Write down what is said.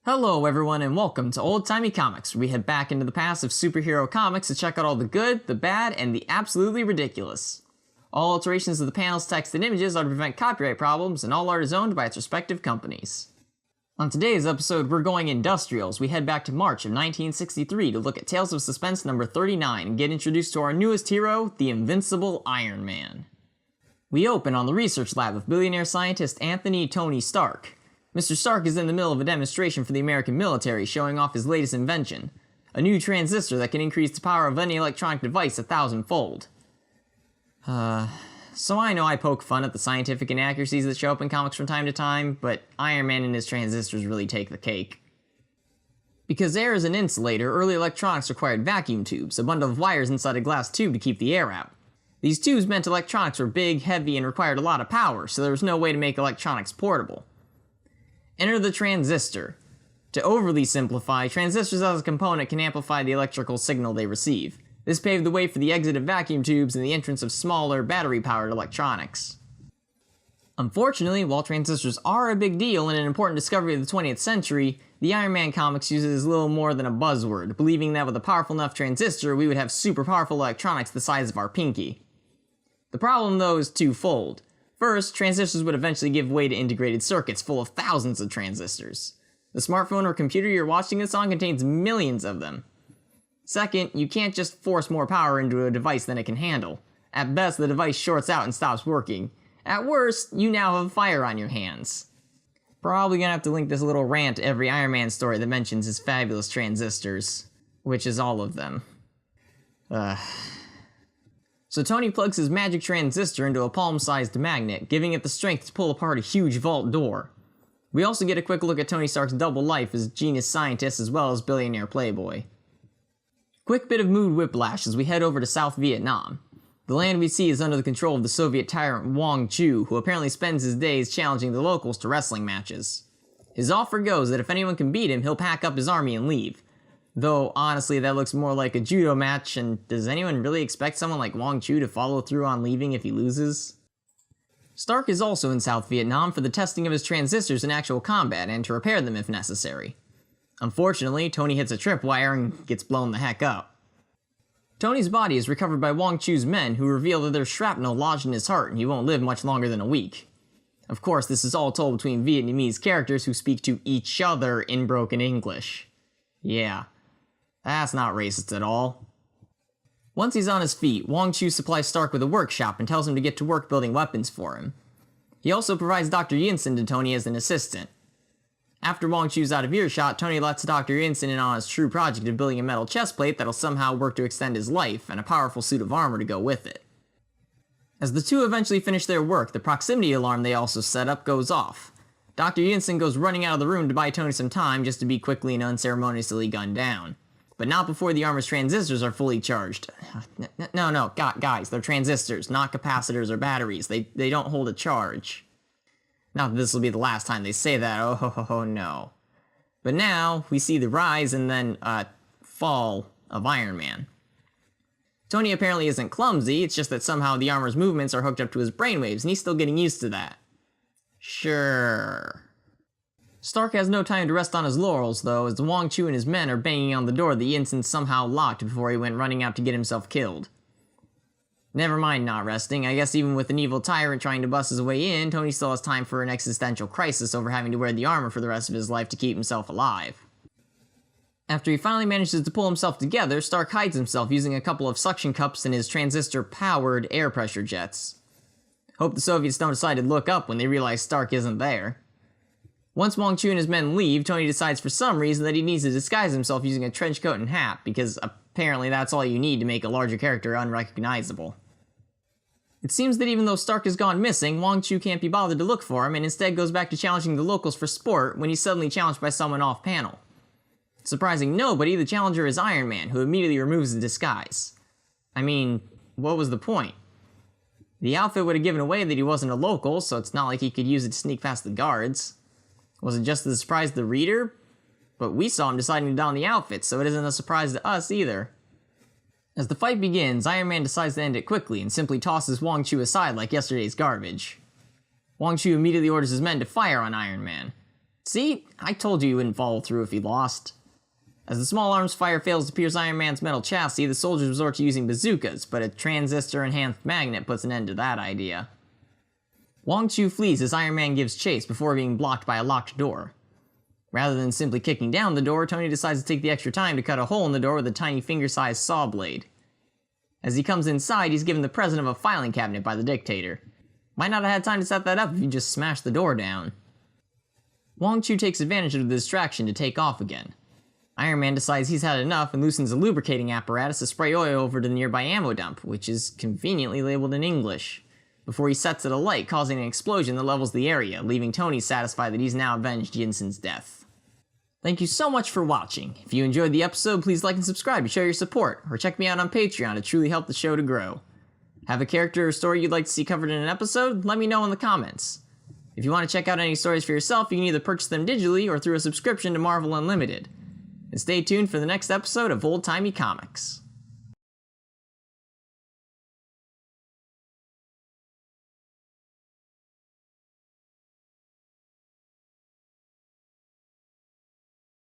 Hello everyone and welcome to Old Timey Comics, where we head back into the past of superhero comics to check out all the good, the bad, and the absolutely ridiculous. All alterations of the panels, text, and images are to prevent copyright problems, and all art is owned by its respective companies. On today's episode, we're going industrials. We head back to March of 1963 to look at Tales of Suspense number 39 and get introduced to our newest hero, the invincible Iron Man. We open on the research lab with billionaire scientist Anthony Tony Stark. Mr. Stark is in the middle of a demonstration for the American military, showing off his latest invention, a new transistor that can increase the power of any electronic device 1,000-fold. So I know I poke fun at the scientific inaccuracies that show up in comics from time to time, but Iron Man and his transistors really take the cake. Because air is an insulator, early electronics required vacuum tubes, a bundle of wires inside a glass tube to keep the air out. These tubes meant electronics were big, heavy, and required a lot of power, so there was no way to make electronics portable. Enter the transistor. To overly simplify, transistors as a component can amplify the electrical signal they receive. This paved the way for the exit of vacuum tubes and the entrance of smaller, battery-powered electronics. Unfortunately, while transistors are a big deal and an important discovery of the 20th century, the Iron Man comics uses little more than a buzzword, believing that with a powerful enough transistor, we would have super powerful electronics the size of our pinky. The problem, though, is twofold. First, transistors would eventually give way to integrated circuits full of thousands of transistors. The smartphone or computer you're watching this on contains millions of them. Second, you can't just force more power into a device than it can handle. At best, the device shorts out and stops working. At worst, you now have a fire on your hands. Probably gonna have to link this little rant to every Iron Man story that mentions his fabulous transistors. Which is all of them. So Tony plugs his magic transistor into a palm-sized magnet, giving it the strength to pull apart a huge vault door. We also get a quick look at Tony Stark's double life as genius scientist as well as billionaire playboy. Quick bit of mood whiplash as we head over to South Vietnam. The land we see is under the control of the Soviet tyrant Wong Chu, who apparently spends his days challenging the locals to wrestling matches. His offer goes that if anyone can beat him, he'll pack up his army and leave. Though, honestly, that looks more like a judo match, and does anyone really expect someone like Wong Chu to follow through on leaving if he loses? Stark is also in South Vietnam for the testing of his transistors in actual combat and to repair them if necessary. Unfortunately, Tony hits a tripwire and gets blown the heck up. Tony's body is recovered by Wong Chu's men, who reveal that there's shrapnel lodged in his heart and he won't live much longer than a week. Of course, this is all told between Vietnamese characters who speak to each other in broken English. Yeah. That's not racist at all. Once he's on his feet, Wong Chu supplies Stark with a workshop and tells him to get to work building weapons for him. He also provides Dr. Yinsen to Tony as an assistant. After Wong Chu's out of earshot, Tony lets Dr. Yinsen in on his true project of building a metal chest plate that'll somehow work to extend his life, and a powerful suit of armor to go with it. As the two eventually finish their work, the proximity alarm they also set up goes off. Dr. Yinsen goes running out of the room to buy Tony some time just to be quickly and unceremoniously gunned down. But not before the armor's transistors are fully charged. No, guys, they're transistors, not capacitors or batteries. They don't hold a charge. Not that this will be the last time they say that, oh no. But now, we see the rise and then, fall of Iron Man. Tony apparently isn't clumsy, it's just that somehow the armor's movements are hooked up to his brainwaves, and he's still getting used to that. Sure. Stark has no time to rest on his laurels, though, as Wong Chu and his men are banging on the door that Yinsen somehow locked before he went running out to get himself killed. Never mind not resting, I guess even with an evil tyrant trying to bust his way in, Tony still has time for an existential crisis over having to wear the armor for the rest of his life to keep himself alive. After he finally manages to pull himself together, Stark hides himself using a couple of suction cups in his transistor-powered air pressure jets. Hope the Soviets don't decide to look up when they realize Stark isn't there. Once Wong Chu and his men leave, Tony decides for some reason that he needs to disguise himself using a trench coat and hat, because apparently that's all you need to make a larger character unrecognizable. It seems that even though Stark has gone missing, Wong Chu can't be bothered to look for him and instead goes back to challenging the locals for sport when he's suddenly challenged by someone off-panel. Surprising nobody, the challenger is Iron Man, who immediately removes the disguise. I mean, what was the point? The outfit would have given away that he wasn't a local, so it's not like he could use it to sneak past the guards. Was it just a surprise to the reader? But we saw him deciding to don the outfit, so it isn't a surprise to us either. As the fight begins, Iron Man decides to end it quickly and simply tosses Wong Chu aside like yesterday's garbage. Wong Chu immediately orders his men to fire on Iron Man. See? I told you he wouldn't follow through if he lost. As the small arms fire fails to pierce Iron Man's metal chassis, the soldiers resort to using bazookas, but a transistor-enhanced magnet puts an end to that idea. Wong Chu flees as Iron Man gives chase before being blocked by a locked door. Rather than simply kicking down the door, Tony decides to take the extra time to cut a hole in the door with a tiny finger-sized saw blade. As he comes inside, he's given the present of a filing cabinet by the dictator. Might not have had time to set that up if you just smashed the door down. Wong Chu takes advantage of the distraction to take off again. Iron Man decides he's had enough and loosens a lubricating apparatus to spray oil over to the nearby ammo dump, which is conveniently labeled in English, before he sets it alight, causing an explosion that levels the area, leaving Tony satisfied that he's now avenged Yinsen's death. Thank you so much for watching. If you enjoyed the episode, please like and subscribe to show your support, or check me out on Patreon to truly help the show to grow. Have a character or story you'd like to see covered in an episode? Let me know in the comments. If you want to check out any stories for yourself, you can either purchase them digitally or through a subscription to Marvel Unlimited. And stay tuned for the next episode of Old Timey Comics.